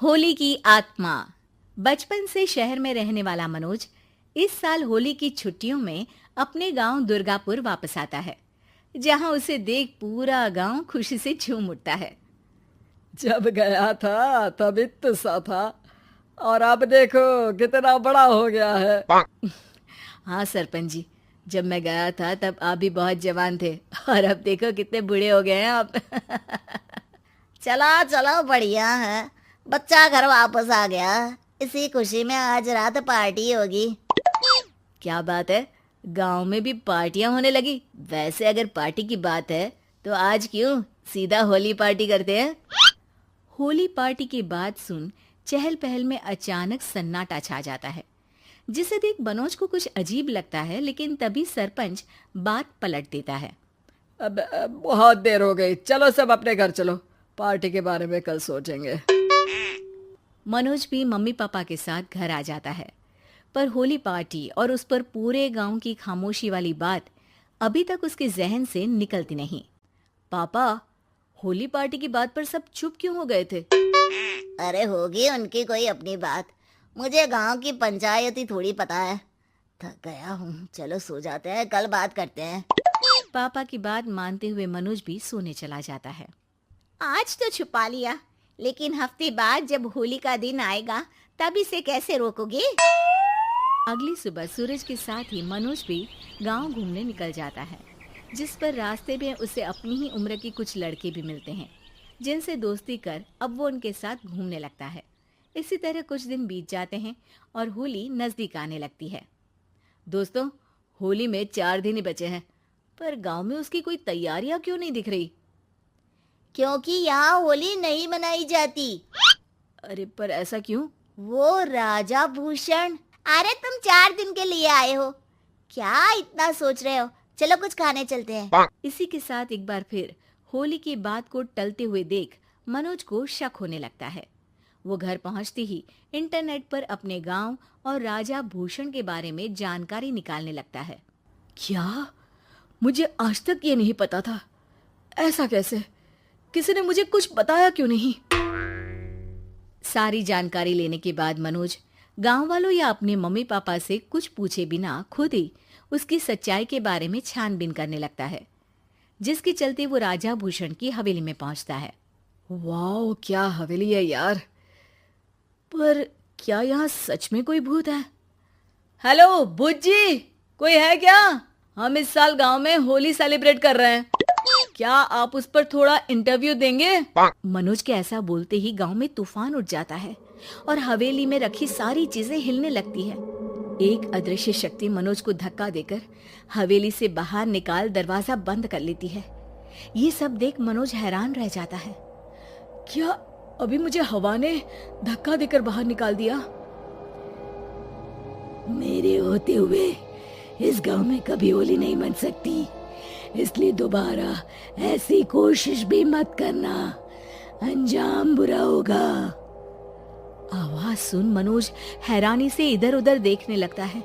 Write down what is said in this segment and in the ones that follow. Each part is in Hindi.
होली की आत्मा। बचपन से शहर में रहने वाला मनोज इस साल होली की छुट्टियों में अपने गांव दुर्गापुर वापस आता है, जहां उसे देख पूरा गांव खुशी से झूम उठता है। जब गया था तब इतना सा था और अब देखो कितना बड़ा हो गया है। हाँ सरपंच जी, जब मैं गया था तब आप भी बहुत जवान थे और अब देखो कितने बूढ़े हो गए हैं आप। चलो चलो बढ़िया है। बच्चा घर वापस आ गया। इसी खुशी में आज रात पार्टी होगी। क्या बात है, गांव में भी पार्टियां होने लगी। वैसे अगर पार्टी की बात है तो आज क्यों सीधा होली पार्टी करते हैं। होली पार्टी की बात सुन चहल पहल में अचानक सन्नाटा छा जाता है, जिसे देख मनोज को कुछ अजीब लगता है, लेकिन तभी सरपंच बात पलट देता है। अब बहुत देर हो गई, चलो सब अपने घर चलो, पार्टी के बारे में कल सोचेंगे। मनोज भी मम्मी पापा के साथ घर आ जाता है, पर होली पार्टी और उस पर पूरे गांव की खामोशी वाली बात अभी तक उसके जहन से निकलती नहीं। पापा, होली पार्टी की बात पर सब चुप क्यों हो गए थे। अरे होगी उनकी कोई अपनी बात। मुझे गांव की पंचायत ही थोड़ी पता है। थक गया हूँ, चलो सो जाते हैं, कल बात करते हैं। पापा की बात मानते हुए मनोज भी सोने चला जाता है। आज तो छुपा लिया, लेकिन हफ्ते बाद जब होली का दिन आएगा तब इसे कैसे रोकोगे। अगली सुबह सूरज के साथ ही मनोज भी गांव घूमने निकल जाता है, जिस पर रास्ते में उसे अपनी ही उम्र के कुछ लड़के भी मिलते हैं, जिनसे दोस्ती कर अब वो उनके साथ घूमने लगता है। इसी तरह कुछ दिन बीत जाते हैं और होली नजदीक आने लगती है। दोस्तों, होली में 4 दिन ही बचे हैं, पर गांव में उसकी कोई तैयारियां क्यों नहीं दिख रही। क्योंकि यहाँ होली नहीं मनाई जाती। अरे पर ऐसा क्यों। वो राजा भूषण। अरे तुम 4 दिन के लिए आए हो, क्या इतना सोच रहे हो। चलो कुछ खाने चलते हैं। इसी के साथ एक बार फिर होली की बात को टलते हुए देख मनोज को शक होने लगता है। वो घर पहुंचते ही इंटरनेट पर अपने गांव और राजा भूषण के बारे में जानकारी निकालने लगता है। क्या? मुझे आज तक ये नहीं पता था। ऐसा कैसे? किसी ने मुझे कुछ बताया क्यों नहीं? सारी जानकारी लेने के बाद मनोज गांव वालों या अपने मम्मी पापा से कुछ पूछे बिना खुद ही उसकी सच्चाई के बारे में छानबीन करने लगता है, जिसके चलते वो राजा भूषण की हवेली में पहुंचता है। वाह, क्या हवेली है यार। पर क्या यहाँ सच में कोई भूत है? हेलो भूत जी, कोई है क्या? हम इस साल गांव में होली सेलिब्रेट कर रहे हैं, क्या आप उस पर थोड़ा इंटरव्यू देंगे? मनोज के ऐसा बोलते ही गांव में तूफान उठ जाता है और हवेली में रखी सारी चीजें हिलने लगती है। एक अदृश्य शक्ति मनोज को धक्का देकर हवेली से बाहर निकाल दरवाजा बंद कर लेती है। ये सब देख मनोज हैरान रह जाता है। क्या अभी मुझे हवा ने धक्का देकर बाहर निकाल दिया? मेरे होते हुए इस गांव में कभी होली नहीं मन सकती, इसलिए दोबारा ऐसी कोशिश भी मत करना, अंजाम बुरा होगा। आवाज सुन मनोज हैरानी से इधर उधर देखने लगता है,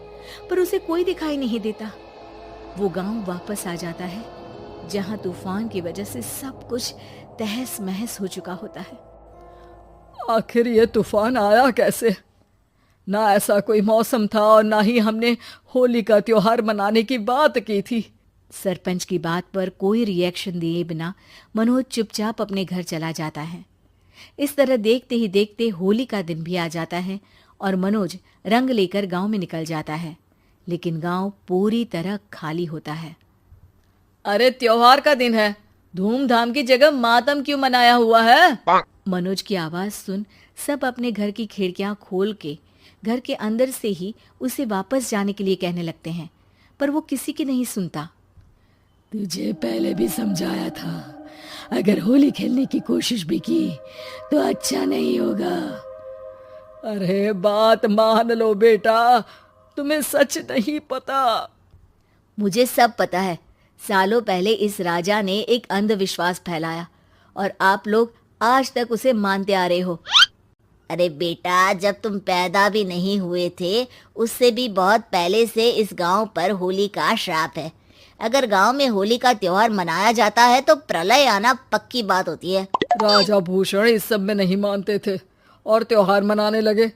पर उसे कोई दिखाई नहीं देता। वो गांव वापस आ जाता है, जहां तूफान की वजह से सब कुछ तहस महस हो चुका होता है। आखिर ये तूफान आया कैसे? ना ऐसा कोई मौसम था और ना ही हमने होली का त्योहार मनाने की बात की थी। सरपंच की बात पर कोई रिएक्शन दिए बिना मनोज चुपचाप अपने घर चला जाता है। इस तरह देखते ही देखते होली का दिन भी आ जाता है और मनोज रंग लेकर गांव में निकल जाता है, लेकिन गांव पूरी तरह खाली होता है। अरे त्योहार का दिन है, धूमधाम की जगह मातम क्यों मनाया हुआ है? मनोज की आवाज सुन सब अपने घर की खिड़कियां खोल के घर के अंदर से ही उसे वापस जाने के लिए कहने लगते हैं, पर वो किसी की नहीं सुनता। तुझे पहले भी समझाया था, अगर होली खेलने की कोशिश भी की तो अच्छा नहीं होगा। अरे बात मान लो बेटा, तुम्हें सच नहीं पता। मुझे सब पता है। सालों पहले इस राजा ने एक अंधविश्वास फैलाया और आप लोग आज तक उसे मानते आ रहे हो। अरे बेटा, जब तुम पैदा भी नहीं हुए थे उससे भी बहुत पहले से इस गांव पर होली का श्राप है। अगर गांव में होली का त्योहार मनाया जाता है तो प्रलय आना पक्की बात होती है। राजा भूषण इस सब में नहीं मानते थे और त्योहार मनाने लगे,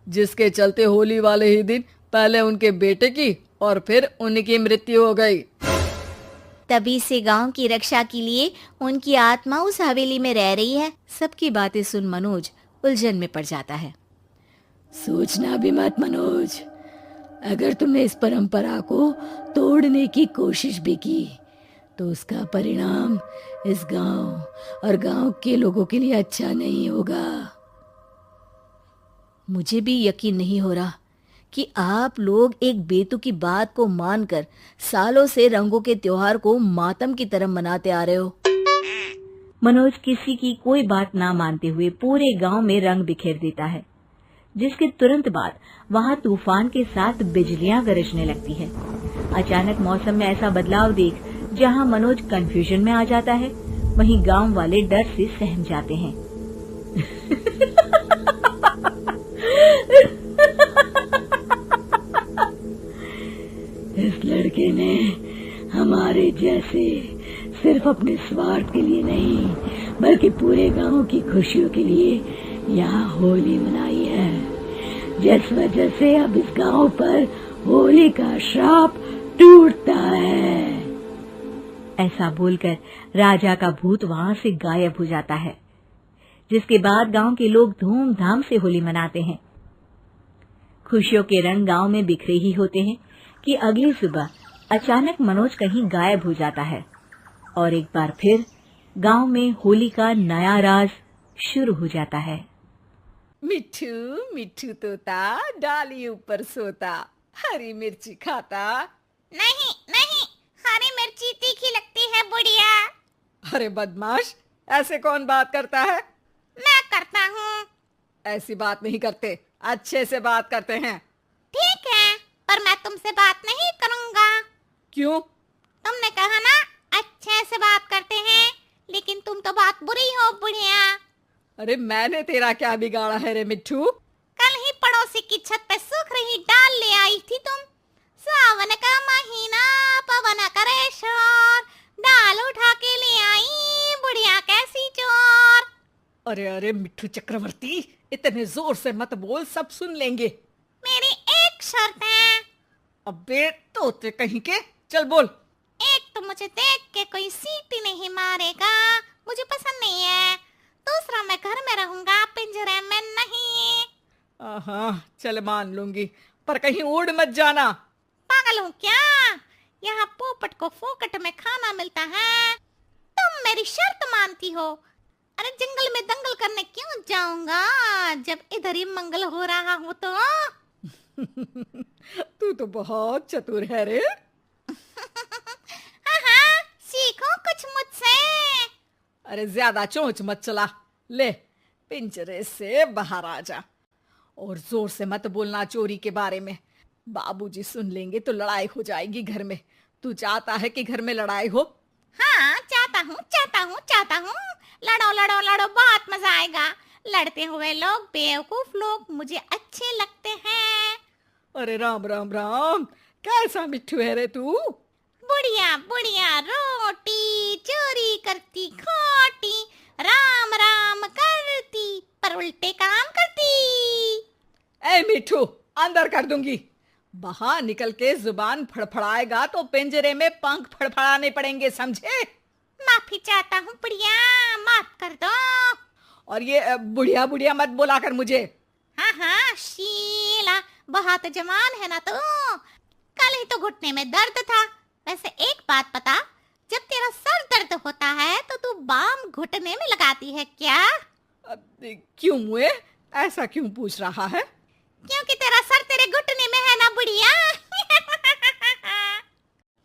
जिसके चलते होली वाले ही दिन पहले उनके बेटे की और फिर उनकी मृत्यु हो गई। तभी से गांव की रक्षा के लिए उनकी आत्मा उस हवेली में रह रही है। सबकी बातें सुन मनोज उलझन में पड़ जाता है। सोचना भी मत मनोज, अगर तुमने इस परंपरा को तोड़ने की कोशिश भी की तो उसका परिणाम इस गांव और गांव के लोगों के लिए अच्छा नहीं होगा। मुझे भी यकीन नहीं हो रहा कि आप लोग एक बेतुकी बात को मानकर सालों से रंगों के त्योहार को मातम की तरह मनाते आ रहे हो। मनोज किसी की कोई बात ना मानते हुए पूरे गांव में रंग बिखेर देता है, जिसके तुरंत बाद वहां तूफान के साथ बिजलियां गरजने लगती है। अचानक मौसम में ऐसा बदलाव देख जहां मनोज कंफ्यूजन में आ जाता है, वहीं गांव वाले डर से सहम जाते हैं। इस लड़के ने हमारे जैसे सिर्फ अपने स्वार्थ के लिए नहीं बल्कि पूरे गांव की खुशियों के लिए यहाँ होली मनाई है, जिस वजह से अब इस गांव पर होली का श्राप टूटता है। ऐसा बोलकर राजा का भूत वहां से गायब हो जाता है, जिसके बाद गांव के लोग धूमधाम से होली मनाते हैं। खुशियों के रंग गांव में बिखरे ही होते हैं कि अगली सुबह अचानक मनोज कहीं गायब हो जाता है और एक बार फिर गांव में होली का नया राज शुरू हो जाता है। मिट्ठू मिट्ठू तोता डाली ऊपर सोता, हरी मिर्ची खाता। नहीं नहीं, हरी मिर्ची तीखी लगती है बुढ़िया। अरे बदमाश, ऐसे कौन बात करता है? मैं करता हूँ। ऐसी बात नहीं करते, अच्छे से बात करते हैं। ठीक है, पर मैं तुमसे बात नहीं करूँगा। क्यों? तुमने कहा ना अच्छे से बात करते हैं, लेकिन तुम तो बात बुरी हो बुढ़िया। अरे मैंने तेरा क्या बिगाड़ा है रे मिट्ठू? कल ही पड़ोसी की छत पे सूख रही डाल ले आई थी तुम। सावन का महीना पवन करे शोर, डाल उठा के ले आई बुढ़िया कैसी चोर। अरे अरे मिट्ठू चक्रवर्ती, इतने जोर से मत बोल, सब सुन लेंगे। मेरी एक शर्त है। अबे तोते कहीं के, चल बोल। एक तो मुझे देख के कोई सीटी नहीं मारेगा, मुझे पसंद नहीं है। दूसरा, मैं घर में रहूंगा, पिंजरे में नहीं। हाँ चल मान लूंगी, पर कहीं उड़ मत जाना। पागल हूँ क्या? यहाँ पोपट को फोकट में खाना मिलता है, तुम मेरी शर्त मानती हो? अरे जंगल में दंगल करने क्यों जाऊंगा जब इधर ही मंगल हो रहा हो तो। तू तो बहुत चतुर है रे। हाँ, सीखो कुछ मुझसे। अरे ज्यादा चोंच मत चला, ले पिंजरे से बाहर आ जा। और जोर से मत बोलना चोरी के बारे में, बाबूजी सुन लेंगे तो लड़ाई हो जाएगी घर में। तू चाहता है कि घर में लड़ाई हो? हाँ चाहता हूँ चाहता हूँ चाहता हूँ। लड़ो लड़ो लड़ो, बहुत मजा आएगा। लड़ते हुए लोग, बेवकूफ लोग मुझे अच्छे लगते हैं। अरे राम राम राम, कैसा मिट्ठू है रे तू? बुढ़िया बुढ़िया रोटी चोरी करती खोटी, राम राम करती पर उल्टे काम करती। ए मिट्ठू, अंदर कर दूंगी। बाहर निकल के जुबान फड़फड़ाएगा तो पिंजरे में पंख फड़फड़ाने पड़ेंगे, समझे? माफी चाहता हूँ बुढ़िया, माफ कर दो। और ये बुढ़िया बुढ़िया मत बोला कर मुझे। हाँ हाँ शीला, बहुत जवान है ना तू। कल ही तो घुटने में दर्द था। वैसे एक बात बता, जब तेरा सर दर्द होता है तो तू बाम घुटने में लगाती है क्या? क्यों मुए, ऐसा क्यों पूछ रहा है? क्योंकि तेरा सर तेरे घुटने में है ना बुढ़िया।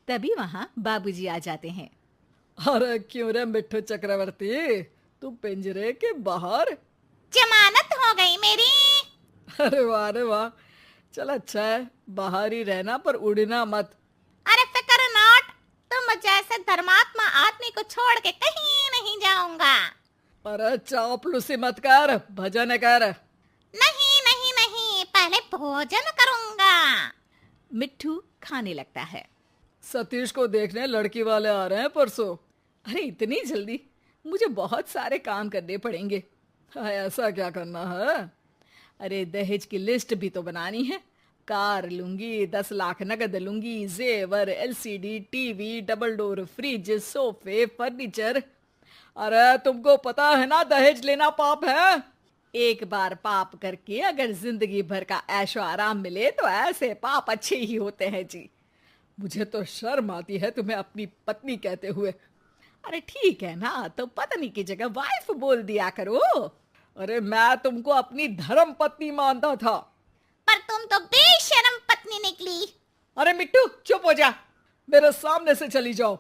तभी वहां बाबूजी आ जाते हैं। अरे क्यों रे मिट्ठू चक्रवर्ती, तू पिंजरे के बाहर? जमानत हो गई मेरी। अरे वाह, चल अच्छा है, बाहर ही रहना पर उड़ना मत। अरे फिकर नॉट, तुम जैसे धर्मात्मा आदमी को छोड़ के कहीं नहीं जाऊंगा। अरे चापलूसी मत कर, भजन कर। नहीं नहीं नहीं, पहले भोजन करूंगा। मिट्ठू खाने लगता है। सतीश को देखने लड़की वाले आ रहे हैं परसों। अरे इतनी जल्दी? मुझे बहुत सारे काम करने पड़ेंगे। ऐसा क्या करना है? अरे दहेज की लिस्ट भी तो बनानी है। कार लूंगी, 10 लाख नगद लूंगी, जेवर, LCD, TV, double door fridge, सोफे, फर्नीचर। अरे तुमको पता है ना दहेज लेना पाप है। एक बार पाप करके अगर जिंदगी भर का ऐशो आराम मिले तो ऐसे पाप अच्छे ही होते हैं जी। मुझे तो शर्म आती है तुम्हें अपनी पत्नी कहते हुए। अरे ठीक है ना, तो पत्नी की जगह वाइफ बोल दिया करो। अरे मैं तुमको अपनी धर्म पत्नी मानता था। पर तुम तो बेशर्म पत्नी निकली। अरे मिट्टू चुप हो जा, मेरे सामने से चली जाओ।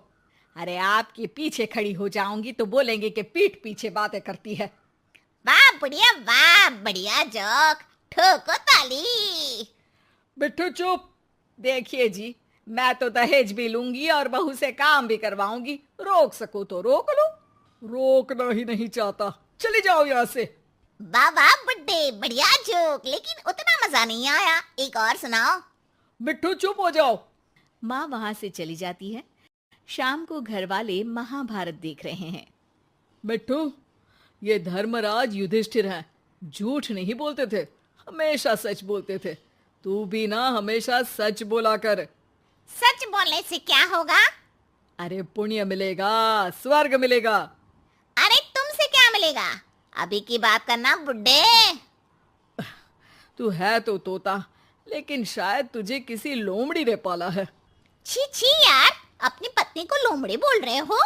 अरे आपके पीछे खड़ी हो जाऊंगी तो बोलेंगे कि पीठ पीछे बातें करती है। वाह बुढ़िया, वाह बढ़िया जोक, ठोको ताली। मिट्टू चुप। देखिए जी, मैं तो दहेज भी लूंगी और बहू से काम भी करवाऊंगी। रोक सको तो रोक लो, रोकना ही नहीं चाहता। चली जाओ यहाँ से। वाह वाह बुड्ढे, बढ़िया जोक, लेकिन उतना मजा नहीं आया, एक और सुनाओ। मिट्टू चुप हो जाओ। माँ वहां से चली जाती है। शाम को घर वाले महाभारत देख रहे हैं। मिट्टू, ये धर्मराज युधिष्ठिर हैं, झूठ नहीं बोलते थे, हमेशा सच बोलते थे। तू भी ना हमेशा सच बोला कर। सच बोलने से क्या होगा? अरे पुण्य मिलेगा, स्वर्ग मिलेगा। अरे तुमसे क्या मिलेगा? अभी की बात करना बुड्ढे। तू है तो तोता, लेकिन शायद तुझे किसी लोमड़ी ने पाला है। छी छी यार, अपनी पत्नी को लोमड़ी बोल रहे हो?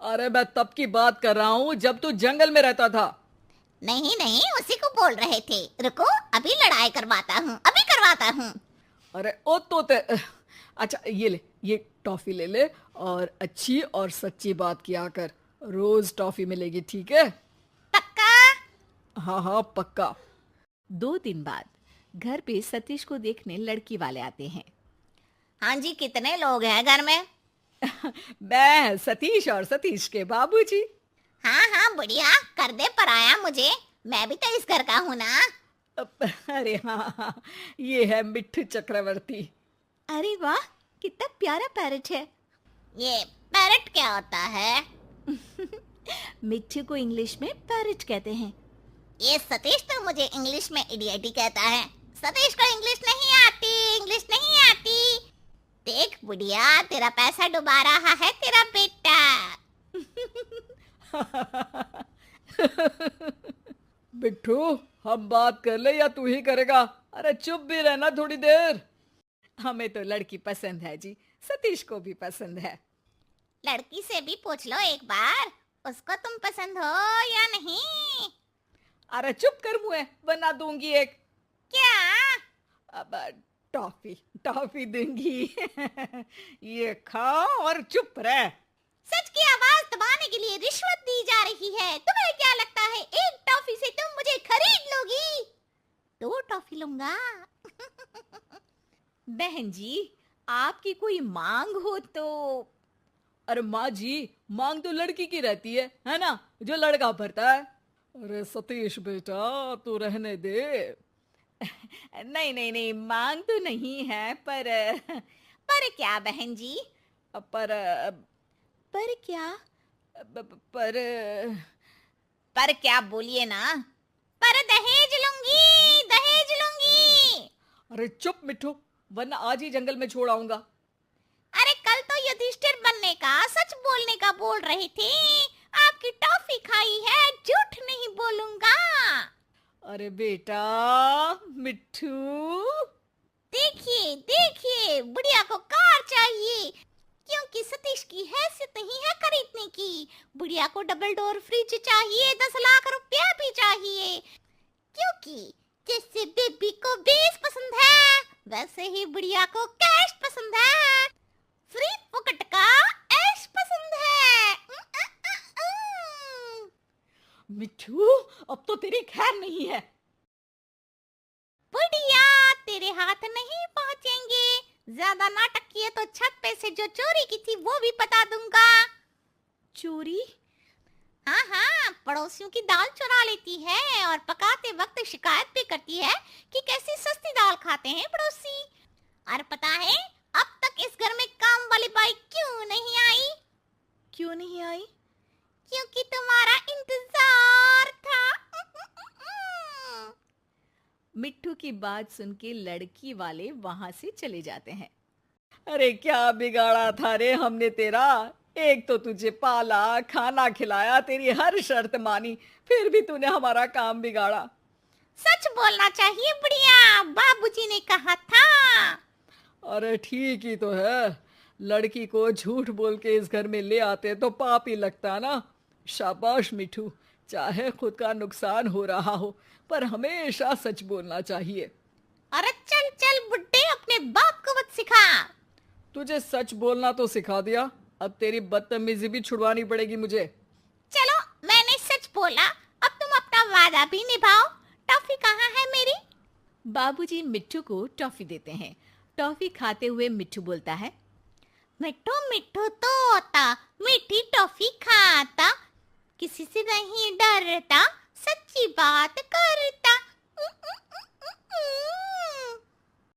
अरे मैं तब की बात कर रहा हूँ जब तू जंगल में रहता था। नहीं नहीं, उसी को बोल रहे थे। रुको, अभी लड़ाई करवाता हूँ, अभी करवाता हूँ। अरे ओ तोते, अच्छा ये ले, ये टॉफी ले ले और अच्छी और सच्ची बात किया कर। रोज टॉफी मिलेगी, ठीक है? पक्का? हाँ हाँ पक्का। 2 दिन बाद घर पे सतीश को देखने लड़की वाले आते हैं। हाँ जी, कितने लोग हैं घर में? मैं सतीश और सतीश के बाबूजी। हाँ हाँ बढ़िया, कर दे पराया मुझे, मैं भी तो इस घर का हूँ ना। अरे हाँ, ये है मिट्टू चक्रवर्ती। अरे वाह, कितना प्यारा पैरट है। ये पैरट क्या होता है? मिट्टू को इंग्लिश में पैरट कहते हैं। ये सतीश तो मुझे इंग्लिश में इडियट ही कहता है। सतीश को इंग्लिश नहीं आती, इंग्लिश नहीं आती। देख बुढ़िया, तेरा पैसा डुबा रहा है तेरा बेटा। बिट्टू, हम बात कर ले या तू ही करेगा? अरे चुप भी रहना थोड़ी देर। हमें तो लड़की पसंद है जी, सतीश को भी पसंद है। लड़की से भी पूछ लो एक बार, उसको तुम पसंद हो या नहीं? अरे चुप कर मुँह, बना दूंगी एक। क्या? अब टॉफी टॉफी दूंगी। ये खाओ और चुप रह। सच की आवाज दबाने के लिए रिश्वत दी जा रही है। तुम्हें क्या लगता है एक टॉफी से तुम मुझे खरीद लोगी? 2 टॉफी लूंगा। बहन जी, आपकी कोई मांग हो तो? अरे माँ जी, मांग तो लड़की की रहती है ना, जो लड़का भरता है। अरे सतीश बेटा, तू रहने दे। नहीं नहीं नहीं, मांग तो नहीं है, पर क्या बहन जी? पर क्या? पर पर क्या बोलिए ना। पर दहेज लूंगी, दहेज लूंगी। अरे चुप मिट्टू, वरना आज ही जंगल में छोड़ आऊंगा। अरे कल तो युधिष्ठिर बनने का, सच बोलने का बोल रहे थे। आपकी टॉफी खाई है, झूठ नहीं बोलूंगा। अरे बेटा मिट्टू, देखिए देखिए, बुढ़िया को कार चाहिए, क्योंकि सतीश की हैसियत नहीं है खरीदने की। बुढ़िया को डबल डोर फ्रिज चाहिए, 10 लाख रुपया भी चाहिए, क्योंकि जैसे बेबी को बेस पसंद है, वैसे ही बुढ़िया को कैश पसंद है, फ्री फुकट का ऐश पसंद है। मिट्टू अब तो तेरी खैर नहीं है। बुढ़िया, तेरे हाथ नहीं पहुंचेंगे। ज्यादा नाटक किए तो छत पे से जो चोरी की थी वो भी बता दूंगा। चोरी? हाँ हाँ, पड़ोसियों की दाल चुरा लेती है और पकाते वक्त शिकायत भी करती है कि कैसी सस्ती दाल खाते हैं पड़ोसी। और पता है अब तक इस घर में काम वाली बाई क्यों नहीं आई? क्यों नहीं आई? क्योंकि तुम्हारा इंतजार था। मिट्ठू की बात सुन के लड़की वाले वहां से चले जाते हैं। अरे क्या बिगाड़ा था रे हमने तेरा। एक तो तुझे पाला, खाना खिलाया, तेरी हर शर्त मानी, फिर भी तूने हमारा काम बिगाड़ा। सच बोलना चाहिए बुढ़िया, बाबूजी ने कहा था। अरे ठीक ही तो है, लड़की को झूठ बोल के इस घर में ले आते तो पाप ही लगता ना। शाबाश मिठू, चाहे खुद का नुकसान हो रहा हो पर हमेशा सच बोलना चाहिए। अरे चल चल बुड्ढे, अपने बाप को मत सिखा। तुझे सच बोलना तो सिखा दिया, अब तेरी बदतमीजी भी छुड़वानी पड़ेगी मुझे। चलो मैंने सच बोला, अब तुम अपना वादा भी निभाओ। टॉफी कहाँ है मेरी? बाबूजी मिट्ठू को टॉफी देते हैं। टॉफी खाते हुए मिट्ठू बोलता है, मिट्ठू मिट्ठू तोता मीठी टॉफी खाता, किसी से नहीं डरता